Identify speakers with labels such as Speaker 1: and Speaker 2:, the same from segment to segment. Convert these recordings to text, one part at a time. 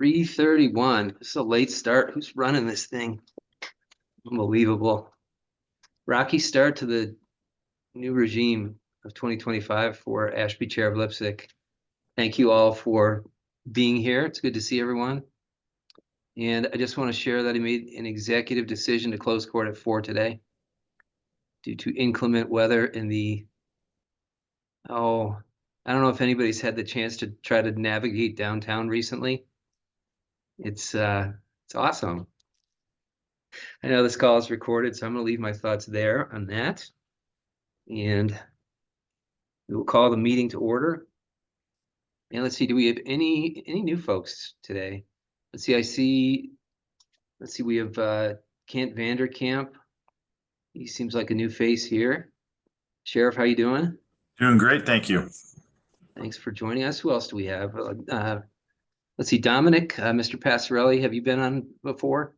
Speaker 1: 3:31. This is a late start. Who's running this thing? Unbelievable. Rocky start to the new regime of 2025 for Ashby Chair of Lipsick. Thank you all for being here. It's good to see everyone. And I just want to share that I made an executive decision to close court at 4 today due to inclement weather in the, I don't know if anybody's had the chance to try to navigate downtown recently. It's awesome. I know this call is recorded, so I'm going to leave my thoughts there on that. And we will call the meeting to order. And let's see, do we have any new folks today? Let's see, we have Kent Vanderkamp. He seems like a new face here. Sheriff, how you doing?
Speaker 2: Doing great, thank you.
Speaker 1: Thanks for joining us. Who else do we have? Let's see, Dominic, Mr. Passarelli, have you been on before?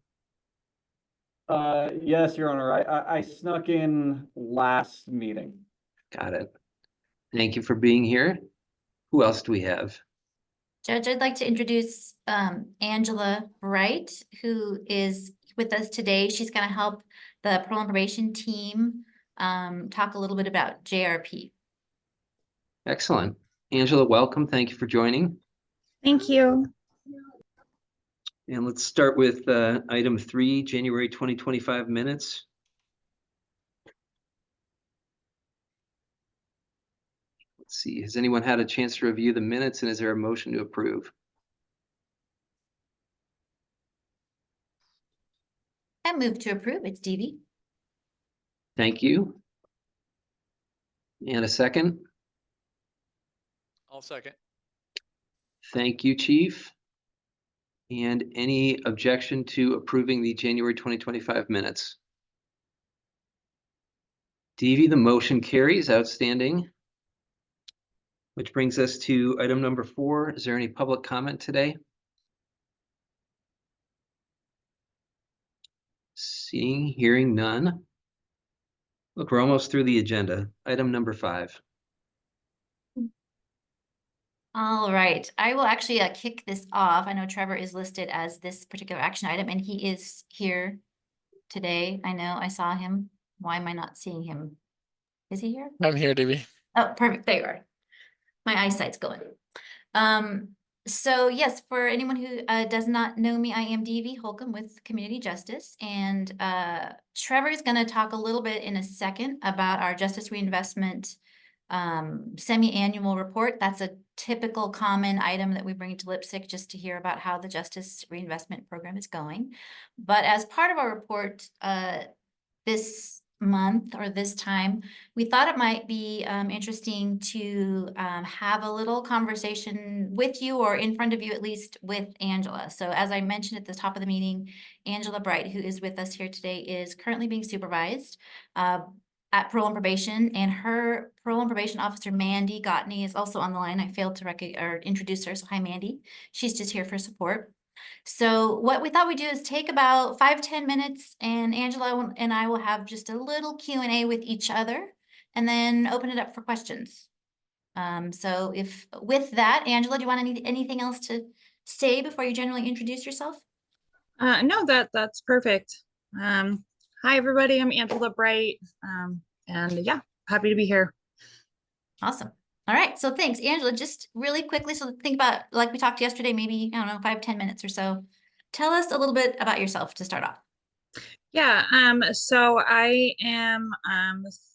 Speaker 3: Yes, Your Honor. I snuck in last meeting.
Speaker 1: Got it. Thank you for being here. Who else do we have?
Speaker 4: Judge, I'd like to introduce Angela Bright, who is with us today. She's going to help the parole and probation team talk a little bit about JRP.
Speaker 1: Excellent. Angela, welcome. Thank you for joining.
Speaker 5: Thank you.
Speaker 1: And let's start with item 3, January 2025 minutes. Let's see, has anyone had a chance to review the minutes, and is there a motion to approve?
Speaker 4: I move to approve. It's Devi.
Speaker 1: Thank you. And a second?
Speaker 6: I'll second.
Speaker 1: Thank you, Chief. And any objection to approving the January 2025 minutes? Devi, the motion carries. Outstanding. Which brings us to item number 4. Is there any public comment today? Seeing, hearing none. Look, we're almost through the agenda. Item number 5.
Speaker 4: All right, I will actually kick this off. I know Trevor is listed as this particular action item, and he is here today. I know I saw him. Why am I not seeing him? Is he here?
Speaker 6: I'm here, Debbie.
Speaker 4: Oh, perfect. There you are. My eyesight's going. So yes, for anyone who does not know me, I am Devi Holcomb with Community Justice, and Trevor is going to talk a little bit in a second about our Justice Reinvestment semi-annual report. That's a typical common item that we bring to Lipsick just to hear about how the Justice Reinvestment Program is going. But as part of our report this month or this time, we thought it might be interesting to have a little conversation with you, or in front of you at least, with Angela. So as I mentioned at the top of the meeting, Angela Bright, who is with us here today, is currently being supervised at parole and probation, and her parole and probation officer, Mandy Gottney, is also on the line. I failed to introduce her, so hi, Mandy. She's just here for support. So what we thought we'd do is take about 5-10 minutes, and Angela and I will have just a little Q&A with each other, and then open it up for questions. So if with that, Angela, do you want anything else to say before you generally introduce yourself?
Speaker 5: No, that's perfect. Hi, everybody. I'm Angela Bright, and yeah, happy to be here.
Speaker 4: Awesome. All right. So thanks, Angela. Just really quickly, so think about, like we talked yesterday, maybe, I don't know, 5-10 minutes or so. Tell us a little bit about yourself to start off.
Speaker 5: Yeah, so I am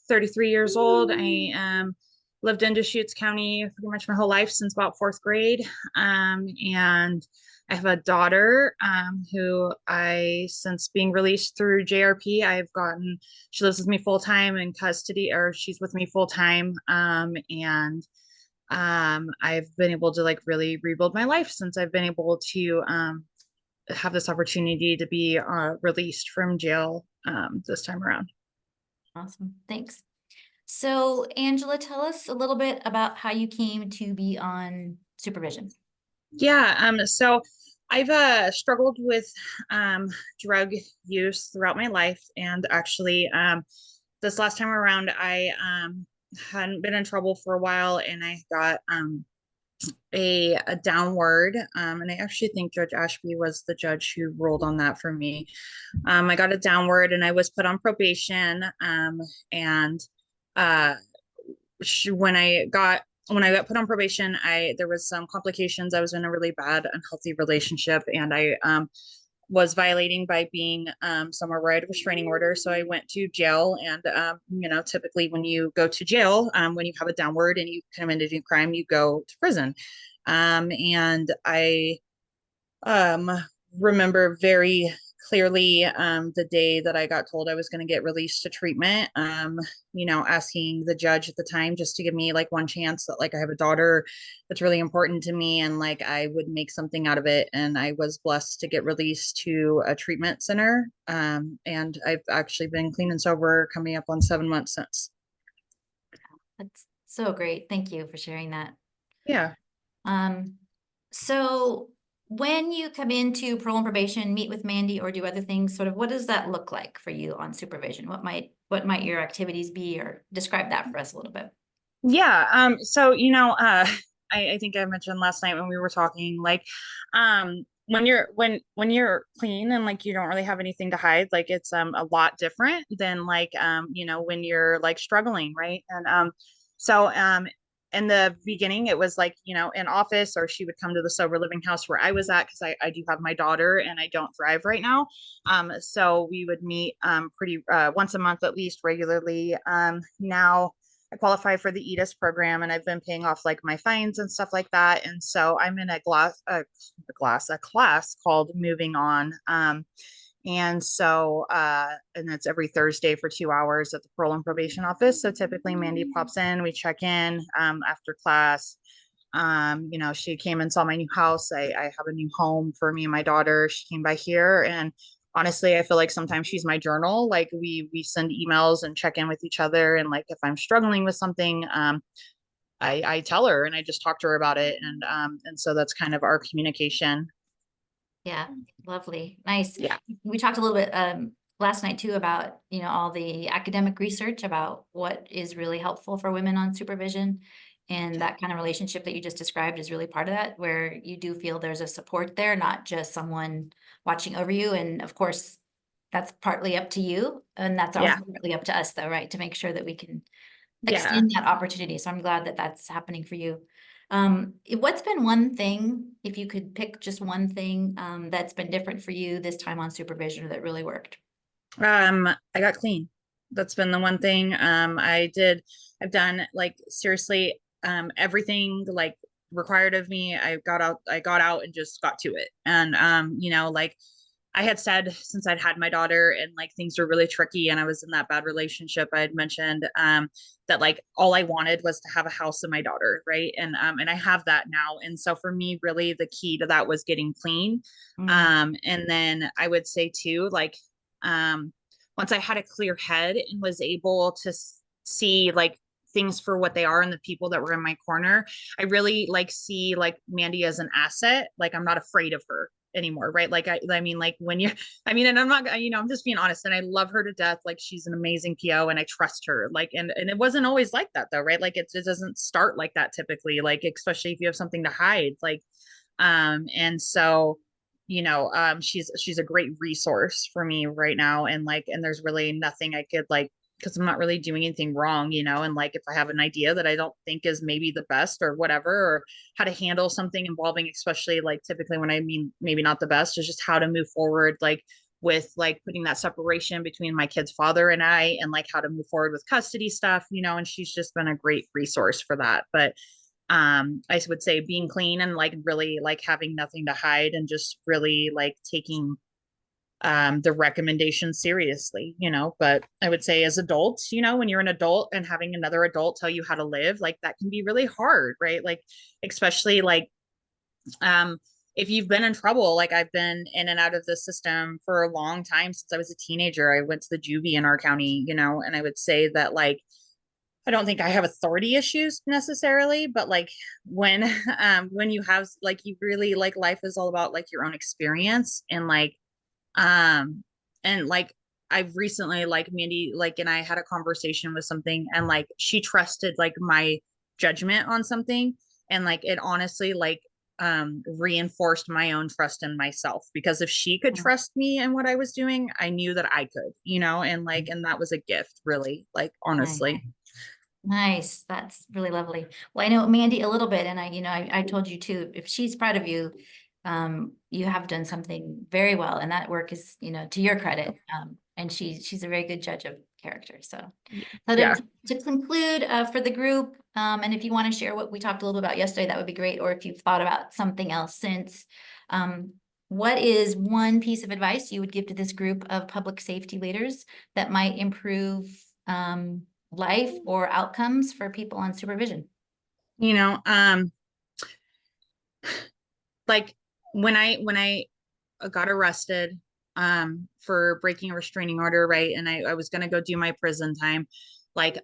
Speaker 5: 33 years old. I lived in Deschutes County pretty much my whole life since about 4th grade. And I have a daughter who since being released through JRP, she lives with me full time in custody, or she's with me full time. And I've been able to really rebuild my life since I've been able to have this opportunity to be released from jail this time around.
Speaker 4: Awesome. Thanks. So Angela, tell us a little bit about how you came to be on supervision.
Speaker 5: Yeah, so I've struggled with drug use throughout my life, and actually this last time around I hadn't been in trouble for a while, and I got a downward, and I actually think Judge Ashby was the judge who ruled on that for me. I got a downward and I was put on probation. And uh, when I got put on probation, there was some complications. I was in a really bad, unhealthy relationship, and I was violating by being somewhere where I had a restraining order. So I went to jail, and typically when you go to jail, when you have a downward and you committed a crime, you go to prison. And I remember very clearly the day that I got told I was going to get released to treatment, asking the judge at the time just to give me like one chance that like I have a daughter that's really important to me and like I would make something out of it. And I was blessed to get released to a treatment center. And I've actually been clean and sober coming up on 7 months since.
Speaker 4: That's so great. Thank you for sharing that.
Speaker 5: Yeah.
Speaker 4: So when you come into parole and probation, meet with Mandy or do other things, sort of what does that look like for you on supervision? What might your activities be, or describe that for us a little bit?
Speaker 5: Yeah. So, I think I mentioned last night when we were talking, like, when you're clean and like you don't really have anything to hide, like it's a lot different than like when you're like struggling, right? And so in the beginning it was like in office, or she would come to the sober living house where I was at, because I do have my daughter and I don't drive right now. So we would meet pretty once a month at least, regularly. Now I qualify for the EDIS program, and I've been paying off like my fines and stuff like that. And so I'm in a class called Moving On. And so, and that's every Thursday for 2 hours at the parole and probation office. So typically Mandy pops in, we check in after class. She came and saw my new house. I have a new home for me and my daughter. She came by here, and honestly, I feel like sometimes she's my journal. Like we send emails and check in with each other. And like if I'm struggling with something, I tell her and I just talk to her about it. And so that's kind of our communication.
Speaker 4: Yeah, lovely. Nice.
Speaker 5: Yeah.
Speaker 4: We talked a little bit last night too about, all the academic research about what is really helpful for women on supervision. And that kind of relationship that you just described is really part of that, where you do feel there's a support there, not just someone watching over you. And of course, that's partly up to you. And that's also
Speaker 5: Yeah.
Speaker 4: partly up to us though, right? To make sure that we can
Speaker 5: Yeah.
Speaker 4: extend that opportunity. So I'm glad that that's happening for you. What's been one thing, if you could pick just one thing, that's been different for you this time on supervision or that really worked?
Speaker 5: I got clean. That's been the one thing. I've done like seriously, everything like required of me. I got out and just got to it. And, like I had said, since I'd had my daughter and like things were really tricky and I was in that bad relationship, I had mentioned, that like all I wanted was to have a house and my daughter. Right. And I have that now. And so for me, really the key to that was getting clean. And then I would say too, like, once I had a clear head and was able to see like things for what they are and the people that were in my corner, I really like see like Mandy as an asset. Like I'm not afraid of her anymore, right? Like I mean, like when you're, and I'm not, I'm just being honest, and I love her to death. Like she's an amazing PO and I trust her. Like, and it wasn't always like that though, right? Like it doesn't start like that typically, like especially if you have something to hide. Like, and so she's a great resource for me right now. And like, and there's really nothing I could like, because I'm not really doing anything wrong, and like if I have an idea that I don't think is maybe the best or whatever, or how to handle something involving, especially like typically when I mean maybe not the best, is just how to move forward, like with like putting that separation between my kid's father and I, and like how to move forward with custody stuff, and she's just been a great resource for that. But I would say being clean and like really like having nothing to hide and just really like taking the recommendations seriously, but I would say as adults, when you're an adult and having another adult tell you how to live, like that can be really hard, right? Like especially like if you've been in trouble, like I've been in and out of the system for a long time since I was a teenager. I went to the juvie in our county, and I would say that like I don't think I have authority issues necessarily, but like when you have like you really like life is all about like your own experience and like I've recently like Mandy like and I had a conversation with something, and like she trusted like my judgment on something, And like, it honestly like reinforced my own trust in myself, because if she could trust me in what I was doing, I knew that I could, you know, and like, and that was a gift, really, like, honestly.
Speaker 4: Nice. That's really lovely. Well, I know Mandy a little bit, and I told you too, if she's proud of you, you have done something very well, and that work is, to your credit. And she's a very good judge of character. So,
Speaker 5: Yeah.
Speaker 4: to conclude, for the group, and if you want to share what we talked a little about yesterday, that would be great. Or if you've thought about something else since, what is one piece of advice you would give to this group of public safety leaders that might improve, life or outcomes for people on supervision?
Speaker 5: You know, like when I got arrested for breaking a restraining order, right? And I was gonna go do my prison time, like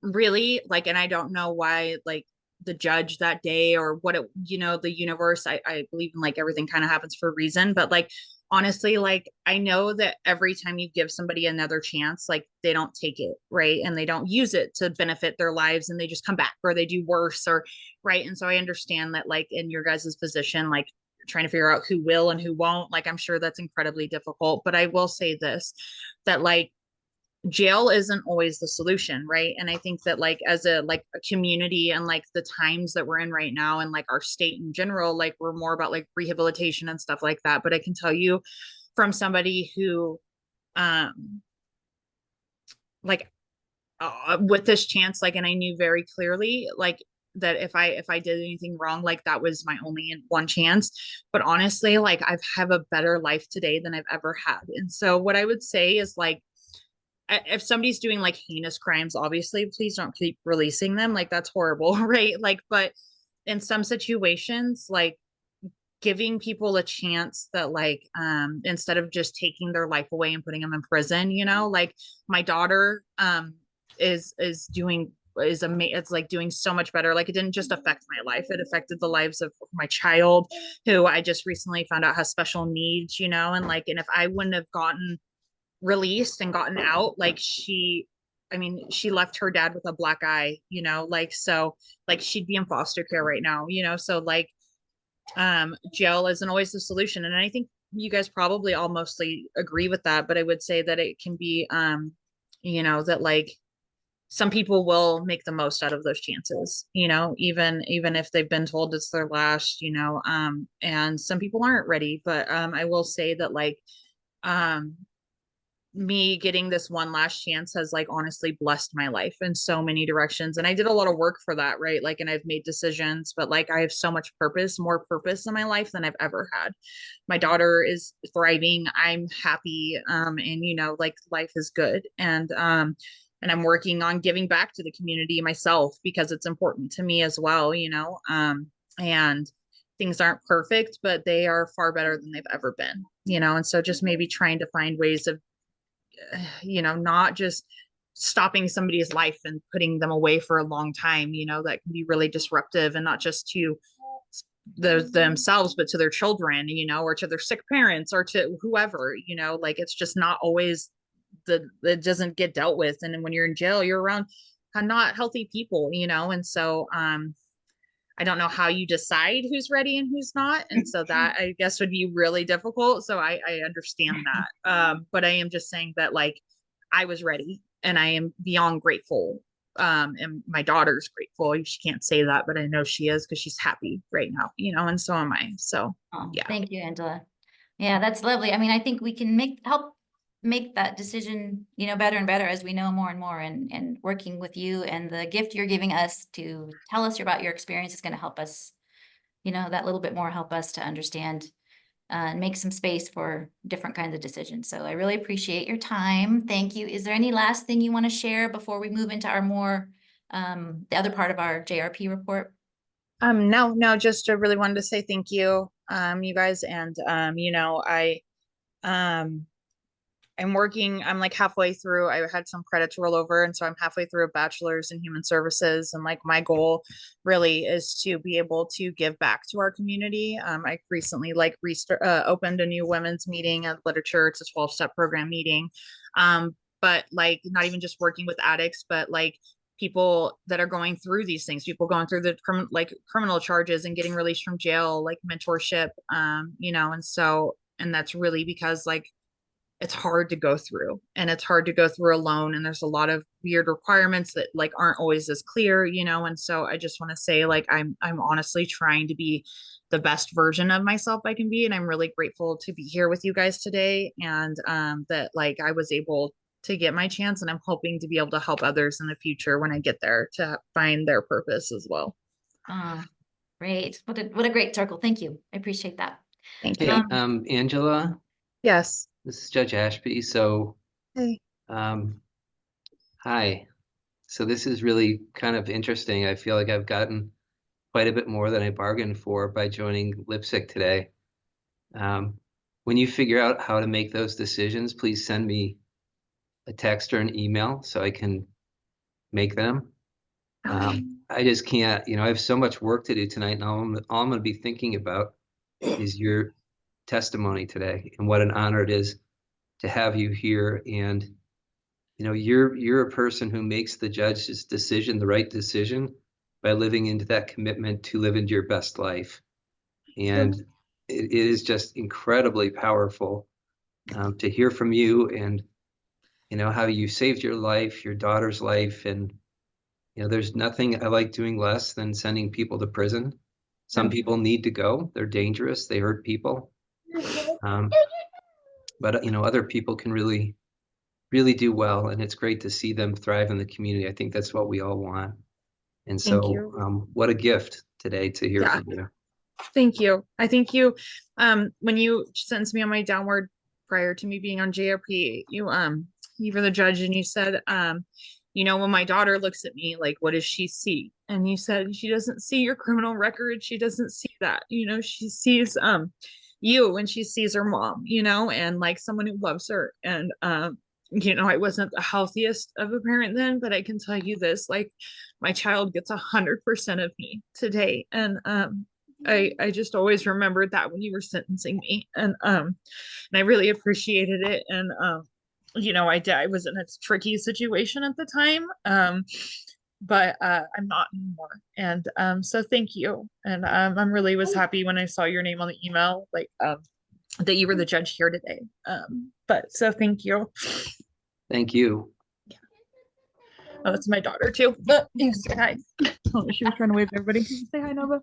Speaker 5: really, like, and I don't know why, like, the judge that day or what it, the universe, I believe in like everything kind of happens for a reason, but like honestly, like I know that every time you give somebody another chance, like they don't take it, right? And they don't use it to benefit their lives, and they just come back or they do worse, or right. And so I understand that, like, in your guys' position, like trying to figure out who will and who won't, like I'm sure that's incredibly difficult. But I will say this, that like jail isn't always the solution, right? And I think that like as a community, and like the times that we're in right now, and like our state in general, like we're more about like rehabilitation and stuff like that. But I can tell you from somebody who like with this chance, like, and I knew very clearly like that if I did anything wrong, like that was my only one chance. But honestly, like I've have a better life today than I've ever had. And so what I would say is like, if somebody's doing like heinous crimes, obviously, please don't keep releasing them. Like that's horrible, right? Like, but in some situations, like giving people a chance that like, instead of just taking their life away and putting them in prison, like my daughter, it's like doing so much better. Like it didn't just affect my life, it affected the lives of my child, who I just recently found out has special needs, and like, and if I wouldn't have gotten released and gotten out, like she left her dad with a black eye, like, so like she'd be in foster care right now, so like jail isn't always the solution. And I think you guys probably all mostly agree with that, but I would say that it can be that like some people will make the most out of those chances, even if they've been told it's their last, and some people aren't ready. But I will say that like me getting this one last chance has like honestly blessed my life in so many directions. And I did a lot of work for that, right? Like, and I've made decisions, but like I have so much purpose, more purpose in my life than I've ever had. My daughter is thriving, I'm happy, and like life is good. And I'm working on giving back to the community myself, because it's important to me as well, and things aren't perfect, but they are far better than they've ever been, and so just maybe trying to find ways of not just stopping somebody's life and putting them away for a long time, that can be really disruptive, and not just to themselves, but to their children, or to their sick parents, or to whoever, like it's just not always it doesn't get dealt with. And then when you're in jail, you're around not healthy people, and so I don't know how you decide who's ready and who's not. And so that I guess would be really difficult. So I understand that. But I am just saying that like I was ready, and I am beyond grateful. And my daughter's grateful. She can't say that, but I know she is, because she's happy right now, and so am I. So yeah.
Speaker 4: Thank you, Angela. Yeah, that's lovely. I mean, I think we can help make that decision, better and better as we know more and more, and working with you and the gift you're giving us to tell us about your experience is going to help us, that little bit more, help us to understand and make some space for different kinds of decisions. So I really appreciate your time. Thank you. Is there any last thing you want to share before we move into our more, the other part of our JRP report?
Speaker 5: No, just really wanted to say thank you, you guys. And, I'm like halfway through. I had some credits roll over, and so I'm halfway through a bachelor's in human services. And like my goal really is to be able to give back to our community. I recently like opened a new women's meeting at Literature. It's a 12-step program meeting. But like not even just working with addicts, but like people that are going through these things, people going through the criminal charges and getting released from jail, like mentorship, you know, and that's really because like it's hard to go through, and it's hard to go through alone, and there's a lot of weird requirements that like aren't always as clear, you know. And so I just want to say like I'm honestly trying to be the best version of myself I can be, and I'm really grateful to be here with you guys today, and that like I was able to get my chance, and I'm hoping to be able to help others in the future when I get there to find their purpose as well.
Speaker 4: Great. What a great circle. Thank you. I appreciate that.
Speaker 5: Thank
Speaker 1: Hey,
Speaker 5: you.
Speaker 1: Angela,
Speaker 5: Yes.
Speaker 1: this is Judge Ashby. So,
Speaker 5: Hey.
Speaker 1: hi. So this is really kind of interesting. I feel like I've gotten quite a bit more than I bargained for by joining Lipsick today. When you figure out how to make those decisions, please send me a text or an email so I can make them. I just can't, you know, I have so much work to do tonight, and all I'm going to be thinking about is your testimony today and what an honor it is to have you here. And, you know, you're a person who makes the judge's decision the right decision by living into that commitment to live into your best life. And it is just incredibly powerful to hear from you, and, you know, how you saved your life, your daughter's life. And, you know, there's nothing I like doing less than sending people to prison. Some people need to go. They're dangerous. They hurt people. But, you know, other people can really, really do well. And it's great to see them thrive in the community. I think that's what we all want. And so what a gift today to hear from you.
Speaker 5: Thank you. I think you, when you sentenced me on my downward prior to me being on JRP, you were the judge, and you said, you know, when my daughter looks at me, like, what does she see? And you said, she doesn't see your criminal record. She doesn't see that, you know, she sees, you when she sees her mom, you know, and like someone who loves her. And, you know, I wasn't the healthiest of a parent then, but I can tell you this, like my child gets 100% of me today. And, I just always remembered that when you were sentencing me, and I really appreciated it. And you know, I was in a tricky situation at the time, but I'm not anymore. And so thank you. And I'm really was happy when I saw your name on the email, like that you were the judge here today. But so thank you.
Speaker 1: Thank you.
Speaker 5: Oh, that's my daughter too. You say hi. Oh, she was trying to wave at everybody. Say hi, Nova.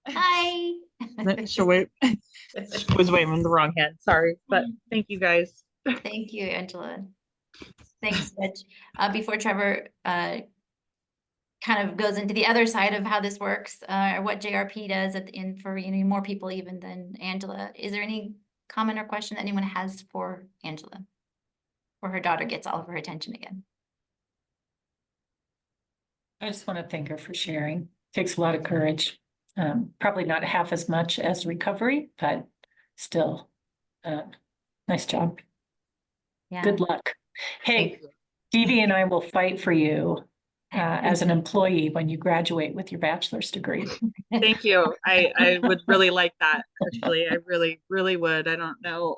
Speaker 4: Hi.
Speaker 5: She'll wait. She was waving in the wrong hand. Sorry, but thank you guys.
Speaker 4: Thank you, Angela. Thanks, Judge. Before Trevor kind of goes into the other side of how this works, or what JRP does at the end for, you know, more people even than Angela, is there any comment or question that anyone has for Angela, where her daughter gets all of her attention again?
Speaker 2: I just want to thank her for sharing. Takes a lot of courage. Probably not half as much as recovery, but still, nice job.
Speaker 4: Yeah.
Speaker 2: Good luck. Hey, Dee Dee and I will fight for you as an employee when you graduate with your bachelor's degree.
Speaker 5: Thank you. I would really like that. Actually, I really, really would. I don't know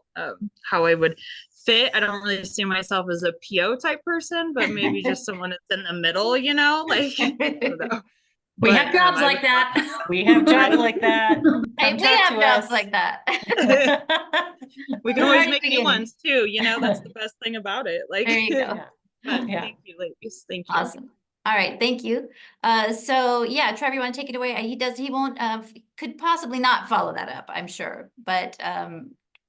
Speaker 5: how I would fit. I don't really see myself as a PO type person, but maybe just someone that's in the middle, you know, like, I don't know.
Speaker 4: We
Speaker 5: But,
Speaker 4: have jobs
Speaker 5: I
Speaker 4: like
Speaker 5: would-
Speaker 4: that.
Speaker 2: We have jobs like that.
Speaker 4: Hey,
Speaker 2: Come
Speaker 4: we
Speaker 2: talk
Speaker 4: have
Speaker 2: to
Speaker 4: jobs
Speaker 2: us.
Speaker 4: like that.
Speaker 5: We can
Speaker 4: It's
Speaker 5: always
Speaker 4: already
Speaker 5: make new
Speaker 4: beginning.
Speaker 5: ones too, you know, that's the best thing about it. Like,
Speaker 4: There you go.
Speaker 2: Yeah.
Speaker 5: but
Speaker 2: Yeah.
Speaker 5: thank you, ladies. Thank you.
Speaker 4: Awesome. All right, thank you. So yeah, Trevor, you want to take it away? He won't, could possibly not follow that up, I'm sure. But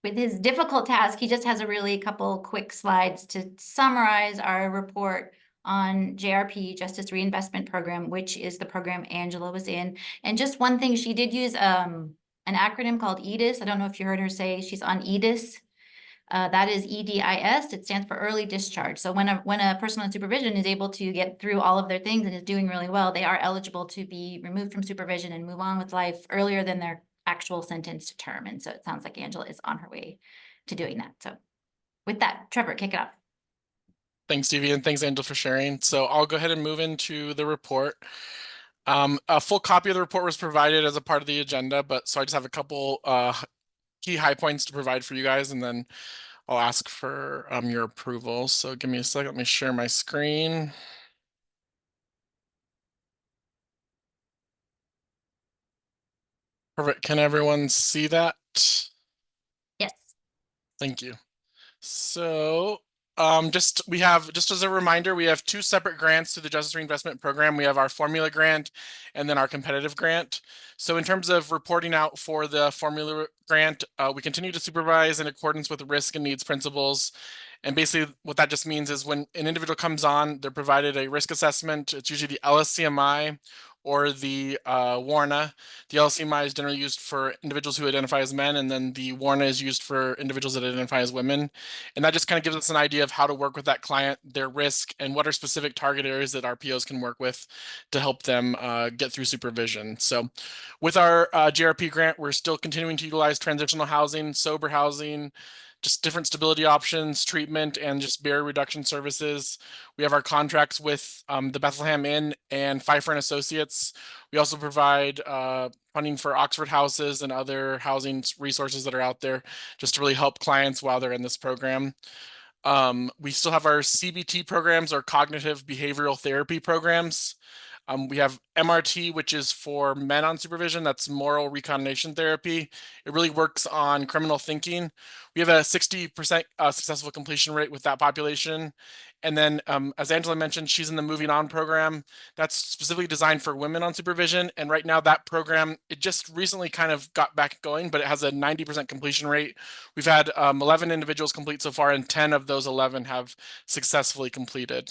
Speaker 4: with his difficult task, he just has a really couple quick slides to summarize our report on JRP, Justice Reinvestment Program, which is the program Angela was in. And just one thing, she did use an acronym called EDIS. I don't know if you heard her say she's on EDIS. That is EDIS. It stands for early discharge. So when a person on supervision is able to get through all of their things and is doing really well, they are eligible to be removed from supervision and move on with life earlier than their actual sentence to term. And so it sounds like Angela is on her way to doing that. So with that, Trevor, kick it off.
Speaker 7: Thanks, Stevie, and thanks, Angel, for sharing. So I'll go ahead and move into the report. A full copy of the report was provided as a part of the agenda, but so I just have a couple key high points to provide for you guys, and then I'll ask for your approval. So give me a second. Let me share my screen. Perfect. Can everyone see that?
Speaker 4: Yes.
Speaker 7: Thank you. So, just as a reminder, we have two separate grants through the Justice Reinvestment Program. We have our formula grant and then our competitive grant. So in terms of reporting out for the formula grant, we continue to supervise in accordance with risk and needs principles. And basically what that just means is when an individual comes on, they're provided a risk assessment. It's usually the LSCMI or the WARNA. The LSCMI is generally used for individuals who identify as men, and then the WARNA is used for individuals that identify as women. And that just kind of gives us an idea of how to work with that client, their risk, and what are specific target areas that our POs can work with to help them get through supervision. So with our JRP grant, we're still continuing to utilize transitional housing, sober housing, just different stability options, treatment, and just barrier reduction services. We have our contracts with the Bethlehem Inn and Pfeiffer and Associates. We also provide funding for Oxford houses and other housing resources that are out there just to really help clients while they're in this program. We still have our CBT programs or cognitive behavioral therapy programs. We have MRT, which is for men on supervision. That's moral recombination therapy. It really works on criminal thinking. We have a 60% successful completion rate with that population. And then, as Angela mentioned, she's in the Moving On program. That's specifically designed for women on supervision. And right now that program, it just recently kind of got back going, but it has a 90% completion rate. We've had 11 individuals complete so far, and 10 of those 11 have successfully completed.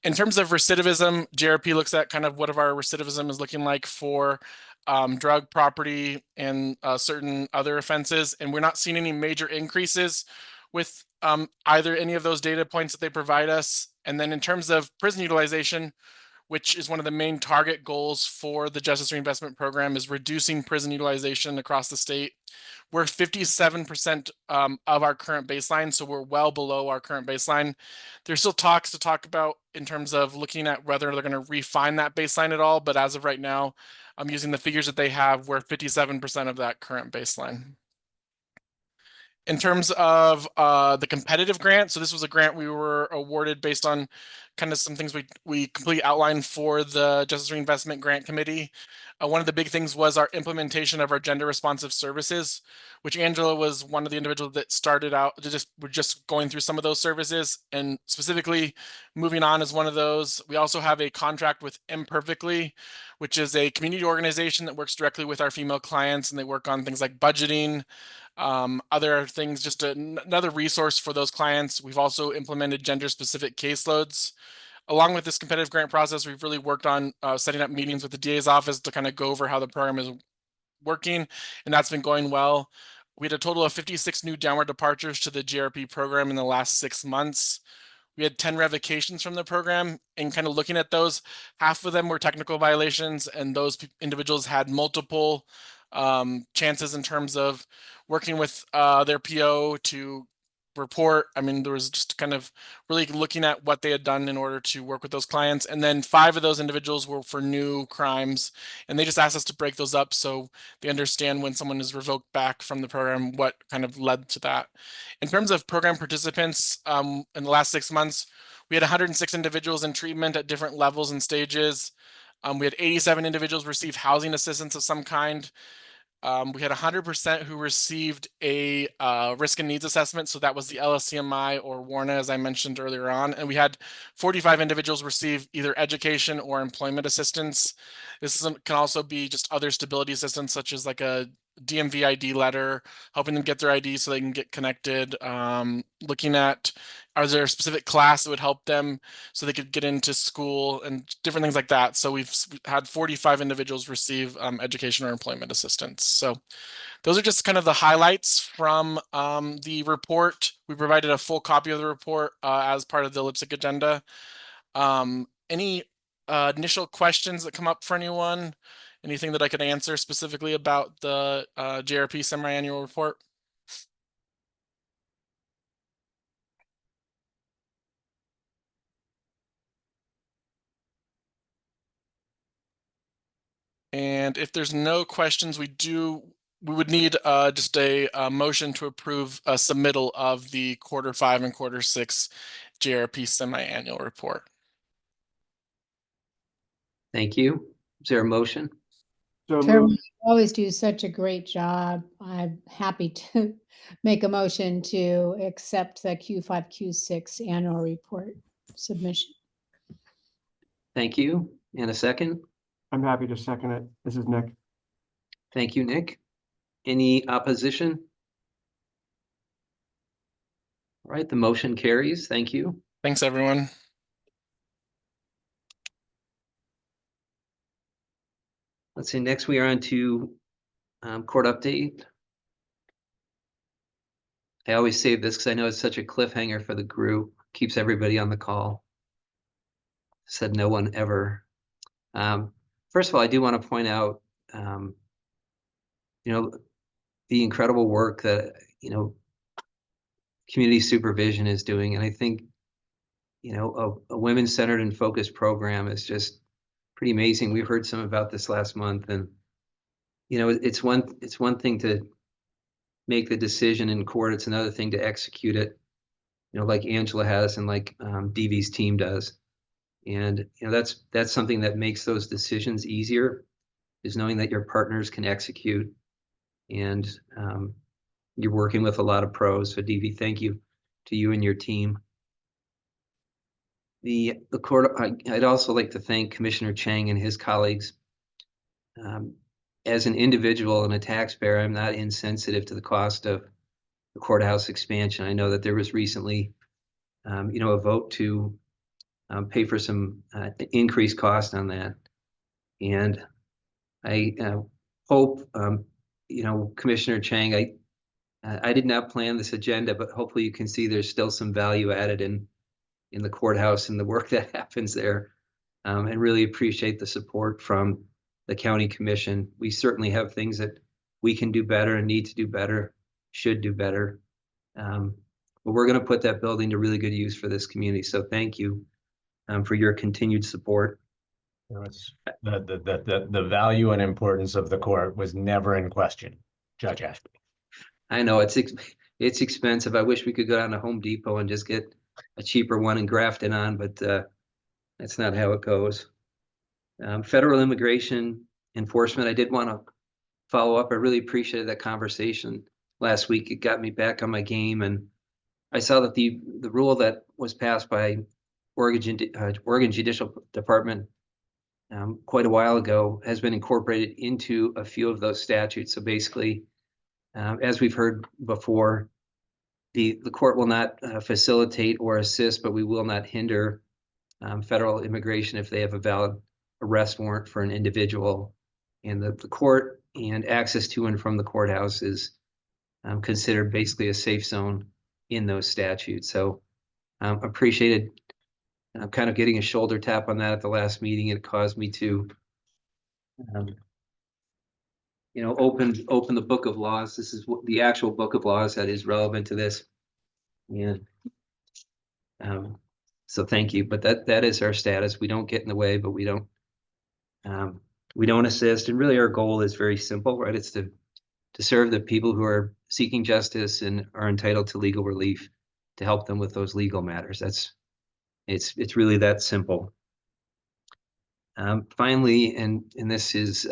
Speaker 7: In terms of recidivism, JRP looks at kind of what our recidivism is looking like for drug, property, and certain other offenses. And we're not seeing any major increases with either any of those data points that they provide us. And then in terms of prison utilization, which is one of the main target goals for the Justice Reinvestment Program, is reducing prison utilization across the state. We're 57% of our current baseline, so we're well below our current baseline. There's still talks to talk about in terms of looking at whether they're going to refine that baseline at all, but as of right now, I'm using the figures that they have, we're 57% of that current baseline. In terms of the competitive grant, so this was a grant we were awarded based on kind of some things we completely outlined for the Justice Reinvestment Grant Committee. One of the big things was our implementation of our gender responsive services, which Angela was one of the individuals that started out we're just going through some of those services, and specifically Moving On is one of those. We also have a contract with Imperfectly, which is a community organization that works directly with our female clients, and they work on things like budgeting, other things, just another resource for those clients. We've also implemented gender specific caseloads. Along with this competitive grant process, we've really worked on setting up meetings with the DA's office to kind of go over how the program is working, and that's been going well. We had a total of 56 new downward departures to the JRP program in the last 6 months. We had 10 revocations from the program, and kind of looking at those, half of them were technical violations, and those individuals had multiple chances in terms of working with their PO to report. I mean, there was just kind of really looking at what they had done in order to work with those clients. And then 5 of those individuals were for new crimes, and they just asked us to break those up so they understand when someone is revoked back from the program, what kind of led to that. In terms of program participants, in the last 6 months, we had 106 individuals in treatment at different levels and stages. We had 87 individuals receive housing assistance of some kind. We had 100% who received a risk and needs assessment. So that was the LSCMI or WARNA, as I mentioned earlier on. And we had 45 individuals receive either education or employment assistance. This can also be just other stability assistance, such as like a DMV ID letter, helping them get their ID so they can get connected. Looking at, are there a specific class that would help them so they could get into school and different things like that. So we've had 45 individuals receive education or employment assistance. So those are just kind of the highlights from the report. We provided a full copy of the report as part of the LPSC agenda. Any initial questions that come up for anyone? Anything that I could answer specifically about the JRP semi-annual report? And if there's no questions, we would need just a motion to approve a submittal of the Q5 and Q6 JRP semi-annual report.
Speaker 1: Thank you. Is there a motion?
Speaker 3: So
Speaker 8: Terry,
Speaker 3: moved.
Speaker 8: you always do such a great job. I'm happy to make a motion to accept the Q5, Q6 annual report submission.
Speaker 1: Thank you. And a second?
Speaker 3: I'm happy to second it. This is Nick.
Speaker 1: Thank you, Nick. Any opposition? All right, the motion carries. Thank you.
Speaker 7: Thanks, everyone.
Speaker 1: Let's see, next we are on to court update. I always save this because I know it's such a cliffhanger for the group, keeps everybody on the call. Said no one ever. First of all, I do want to point out, you know, the incredible work that, you know, community supervision is doing. And I think, you know, a women-centered and focused program is just pretty amazing. We heard some about this last month, and, you know, it's one thing to make the decision in court. It's another thing to execute it, you know, like Angela has and like DV's team does. And, you know, that's something that makes those decisions easier, is knowing that your partners can execute, and you're working with a lot of pros. So DV, thank you to you and your team. The court, I'd also like to thank Commissioner Chang and his colleagues. As an individual and a taxpayer, I'm not insensitive to the cost of the courthouse expansion. I know that there was recently, you know, a vote to pay for some increased cost on that. And I hope, you know, Commissioner Chang, I did not plan this agenda, but hopefully you can see there's still some value added in the courthouse and the work that happens there, and really appreciate the support from the county commission. We certainly have things that we can do better and need to do better, should do better. But we're going to put that building to really good use for this community. So thank you for your continued support.
Speaker 9: You know, it's the value and importance of the court was never in question, Judge Ashby.
Speaker 1: I know it's expensive. I wish we could go down to Home Depot and just get a cheaper one and graft it on, but that's not how it goes. Federal immigration enforcement, I did want to follow up. I really appreciated that conversation last week. It got me back on my game, and I saw that the rule that was passed by Oregon Judicial Department quite a while ago has been incorporated into a few of those statutes. So basically, as we've heard before, the court will not facilitate or assist, but we will not hinder federal immigration if they have a valid arrest warrant for an individual. And the court and access to and from the courthouse is considered basically a safe zone in those statutes. So appreciated kind of getting a shoulder tap on that at the last meeting. It caused me to you know, open the book of laws. This is what the actual book of laws that is relevant to this. And so thank you. But that is our status. We don't get in the way, but we don't assist. And really our goal is very simple, right? It's to serve the people who are seeking justice and are entitled to legal relief, to help them with those legal matters. It's really that simple. Finally, and this is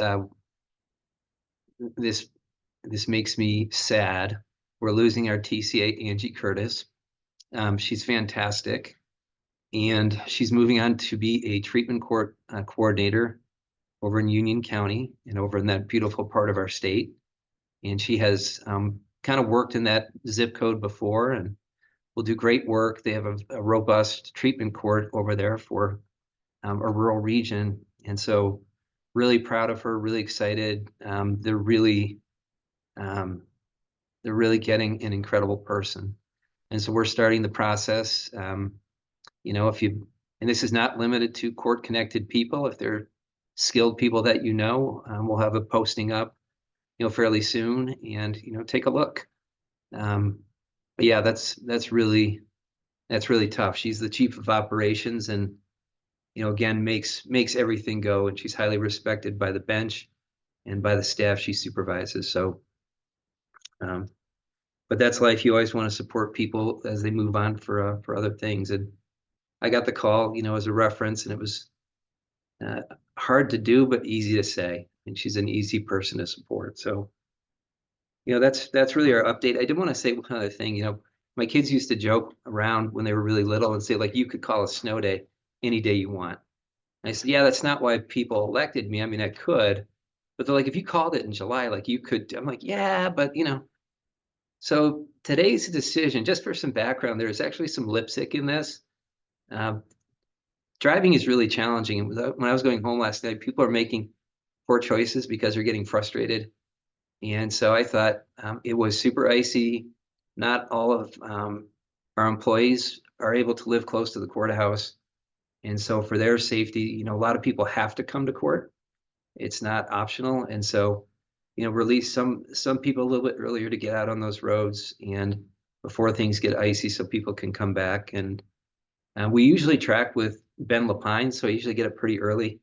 Speaker 1: this makes me sad. We're losing our TCA, Angie Curtis. She's fantastic, and she's moving on to be a treatment court coordinator over in Union County and over in that beautiful part of our state. And she has kind of worked in that zip code before and will do great work. They have a robust treatment court over there for a rural region. And so really proud of her, really excited. They're really getting an incredible person. And so we're starting the process. You know, and this is not limited to court connected people. If they're skilled people that you know, we'll have a posting up, you know, fairly soon, and, you know, take a look. But yeah, that's really tough. She's the chief of operations, and, you know, again, makes everything go, and she's highly respected by the bench and by the staff she supervises. So, but that's life. You always want to support people as they move on for other things. And I got the call, you know, as a reference, and it was hard to do, but easy to say. and she's an easy person to support. So, that's really our update. I did want to say one other thing. My kids used to joke around when they were really little and say, like, you could call a snow day any day you want. And I said, yeah, that's not why people elected me. I mean, I could, but they're like, if you called it in July, like you could. I'm like, yeah, but So today's decision, just for some background, there's actually some lipstick in this. Driving is really challenging. And when I was going home last night, people are making poor choices because they're getting frustrated. And so I thought it was super icy. Not all of our employees are able to live close to the courthouse. And so for their safety, a lot of people have to come to court. It's not optional. And so, release some people a little bit earlier to get out on those roads and before things get icy so people can come back. And we usually track with Ben Lapine, so I usually get up pretty early,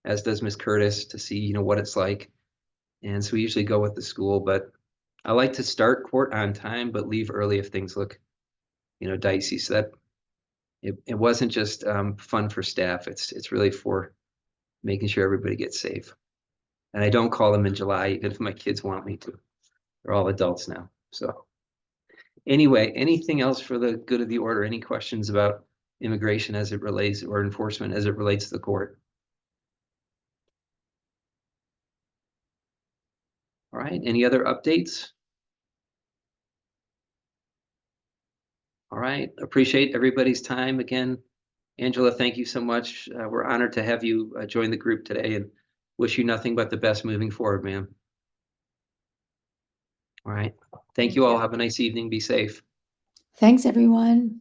Speaker 1: as does Miss Curtis, to see, what it's like. And so we usually go with the school, but I like to start court on time, but leave early if things look, dicey. So that it wasn't just fun for staff. It's really for making sure everybody gets safe. And I don't call them in July, even if my kids want me to. They're all adults now. So anyway, anything else for the good of the order? Any questions about immigration as it relates, or enforcement as it relates to the court? All right, any other updates? All right, appreciate everybody's time again. Angela, thank you so much. We're honored to have you join the group today and wish you nothing but the best moving forward, ma'am. All right, thank you all. Have a nice evening. Be safe.
Speaker 8: Thanks, everyone.